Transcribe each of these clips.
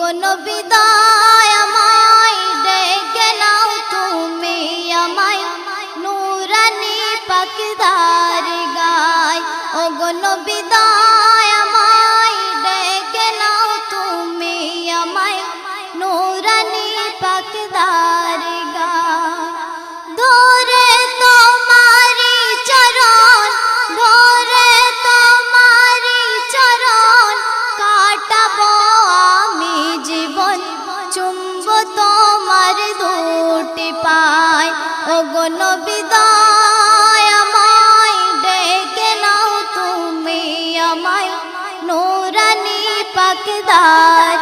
গো নবী দয়াময় আমায় ডেকে নাও তুমি আমায় নূরানি পাক দরগায়। ও গো নবী দয়াময় ডেকে নাও তুমি আমায় নূরানি পাক দরগায়। ধরে তোমারি চরণ, ধরে তোমারি চরণ কাটাবো আমি জীবন, চুম্ব তোমার দুটি পায়। ও গো নবী দয়াময় ডেকে নাও তুমি আমায় নূরানি পাক দরগায়।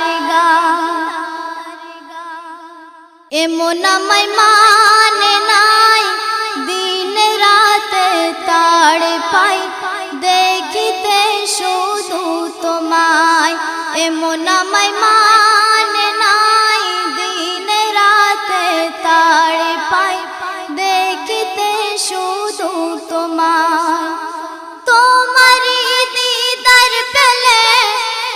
এমন আমায় মানে নাই দিন রাতে তাড়ে পাই, দেখিতে শুধু তোমায়। এমন আমায় মানে নাই দিন রাতে তাড়ে পাই, দেখিতে শুধু তোমায়। তোমারি দিদার পেলে,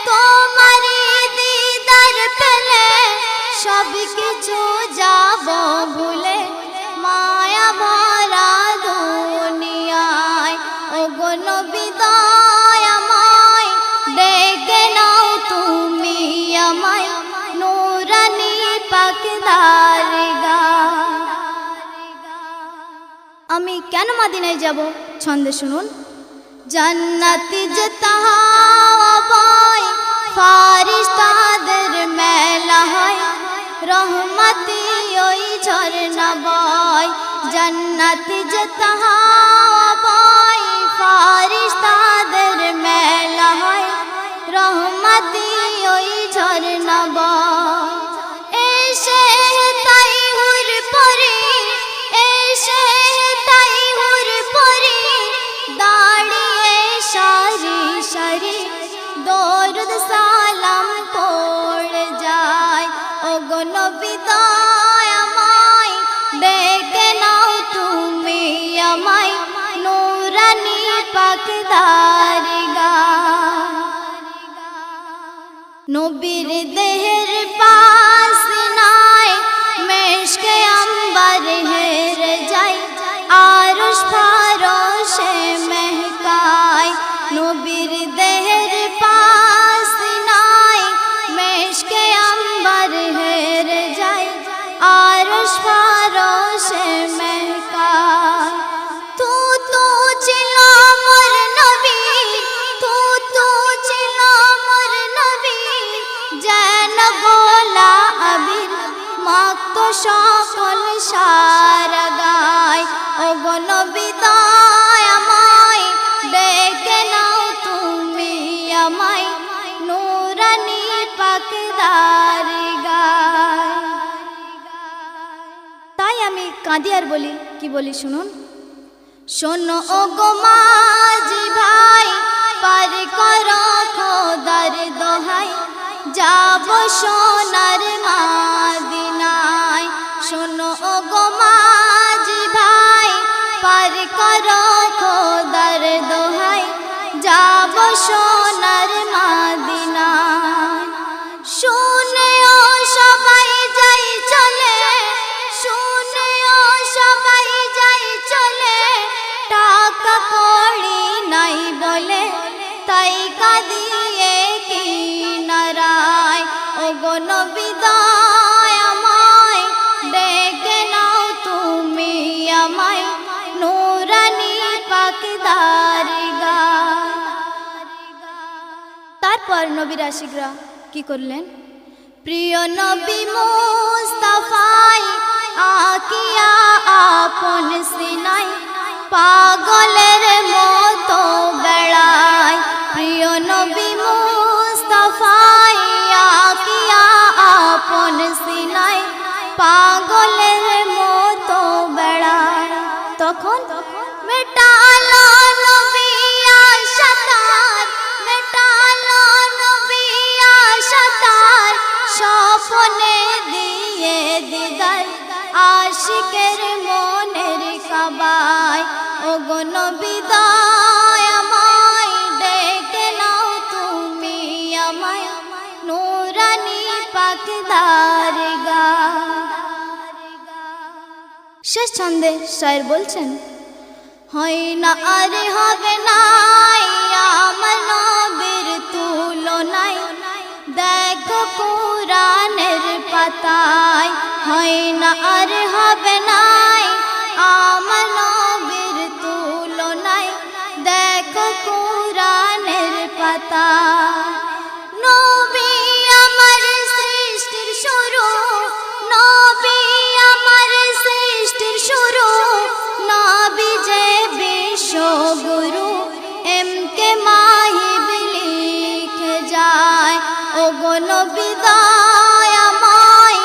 তোমারি দিদার পেলে সব কিছু যাব ভুলে মায়া ভরা দুনিয়ায়। ও গো নবী দয়াময় ডেকে নাও তুমি আমায় নূরানি পাক দরগায়। আমি কেন মদিনায় যাব ছন্দে শুনুন। জান্নাতি যেতে হয় ফারিস্তাদের মেলা হয়, রহমতি ওই ঝরনা বয়। জান্নাতি যেতে হয় ফারিস্তাদের মেলা হয়, রহমতি ওই ঝরনা বয়। এসে তাই হুর পরি, এসে তাই হুর পরি দাঁড়িয়ে সারি সারি দরুদ সালাম পড়ে যায়। ও গো নবী দয়াময় ডেকে নাও তুমি আমায় নূরানি পাক দরগায়। নবীর দেহের পাশ নাই মেশকে আম্বার হেরে যায়, আরশ ফারশে মেহকায়। নবীর দেহের পাশ নাই মেশকে আম্বার হেরে যায়, আরশ ফারশে মেহকায়। তু তু ছিল মোর নবী, তু তু ছিল মোর নবী, যেন গোলা আবির মাখতো সকল সারা গায়। ও গো নবী দয়াময় ডেকে নাও তুমি আমায় নূরানি পাক দরগায়। তাই আমি কাঁদি আর বলি, কি বলি শুনুন। শোনো ও গো মাঝি ভাই পার করো খোদার দোহাই, যাব সোনার মদিনায়। শোনো ও গো মাঝি ভাই পার করো খোদার দোহাই, যাব সোনার মদিনায়। শুনে ও সবাই যাই চলে, শুনে ও সবাই যাই চলে, টাকা কড়ি নাই বলে তাই কাঁদিয়ে কিনারায়। ও গো নবী দয়াময় ডেকে নাও তুমি আমায় নূরানি পাক দরগায়। তারপর নবীর আশিকরা কি করলেন? প্রিয় নবী মুস্তাফাই আকিয়া আপন সিনাই, পাগলের মতো বেড়ায়। প্রিয় নবী মুস্তাফাই আকিয়া আপন সিনাই, পাগলের মতো বেড়ায়। তখন মেটালো নবী আশাতার, মেটালো নবী আশাতার, স্বপ্নে দিয়ে দিদার আশিকের মনের কাবায়। ও গো নবী শেষ ছন্দে শায়ের বলছেন, হয় না আর হবে না আমার নবীর তুলনায়, দেখো কোরআনের পাতায়, হয় না আর হবে না আমার নবীর তুলনায়, দেখো কোরআনের পাতায়। নবী আমার সৃষ্টির শুরু, নবী আমার সৃষ্টির শুরু, নবী যে বিশ্বগুরু, এমকে মাহিব লিখে যায়। ওগো নবী দয়াময়,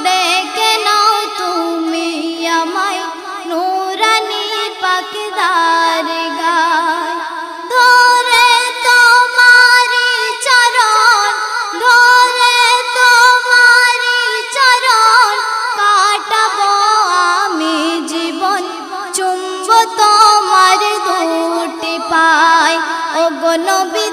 ডেকে নাও তুমি আমায় নূরানী পাক দরগায়। ধরে তোমারি চরণ, ধরে তোমারি চরণ, কাটাবো আমি জীবন, চুম্ব তোমার দুটি পায়। ওগো নবী